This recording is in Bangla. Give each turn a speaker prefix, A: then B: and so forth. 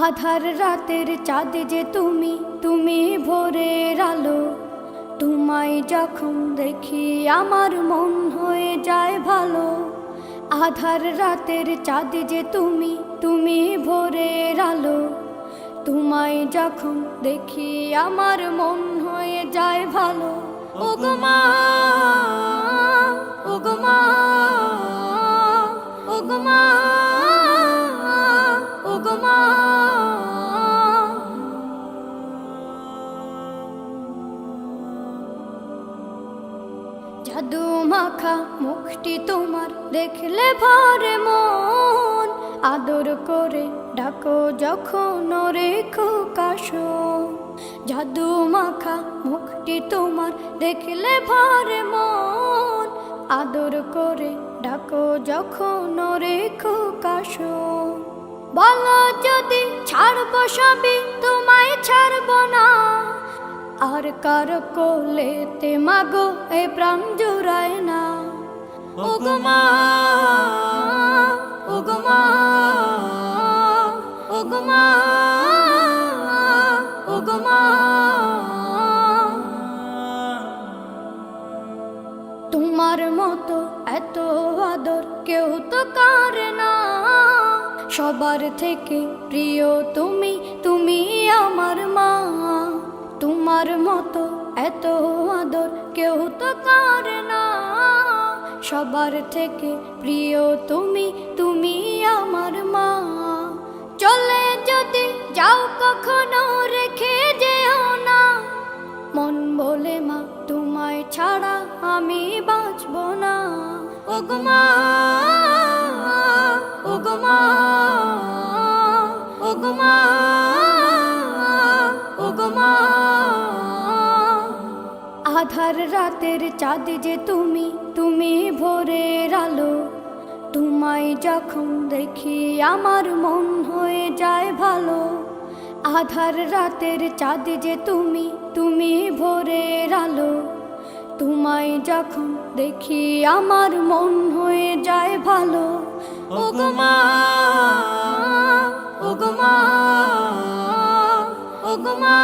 A: আধার রাতের চাঁদ যে তুমি, তুমি ভোরের আলো। তোমায় যখন দেখি আমার মন হয়ে যায় ভালো। আধার রাতের চাঁদ যে তুমি, তুমি ভোরের আলো। তোমায় যখন দেখি আমার মন হয়ে যায় ভালো। ওগো মা, ওগো মা, ওগো মা, ওগো মা। জাদু মাখা মুখটি তোমার দেখলে ভরে মন। আদর করে ডাকো যখন ওরে খোকাশো। জাদু মাখা মুখটি তোমার দেখলে ভরে মন। আদর করে ডাকো যখন ওরে খোকাশো। বলো যদি ছাড়বো সবই, তোমায় ছাড়বো না। আর কার কোলেতে মাগো এ প্রাণ জুড়ায় না। ওগো মা, ওগো মা, ওগো মা, ওগো মা। তোমার মতো এত আদর কেউ তো করে না। সবার থেকে প্রিয় তুমি, তুমি আমার মা। তোমার মতো এত আদর কেউ তো করে না। সবার থেকে প্রিয় তুমি, তুমি আমার মা। চলে যদি যাও কখনো রেখে যেও না। মন বলে মা তোমায় ছাড়া আমি বাঁচব না। ওগো মা, ওগো মা, ওগো মা, ওগো মা। আধার রাতের চাঁদ যে তুমি, তুমি ভোরের আলো। তোমায় যখন দেখি আমার মন হয়ে যায় ভালো। আধার রাতের চাঁদ যে তুমি, তুমি ভোরের আলো। তোমায় যখন দেখি আমার মন হয়ে যায় ভালো। ওগো মা, ওগো মা, ওগো মা।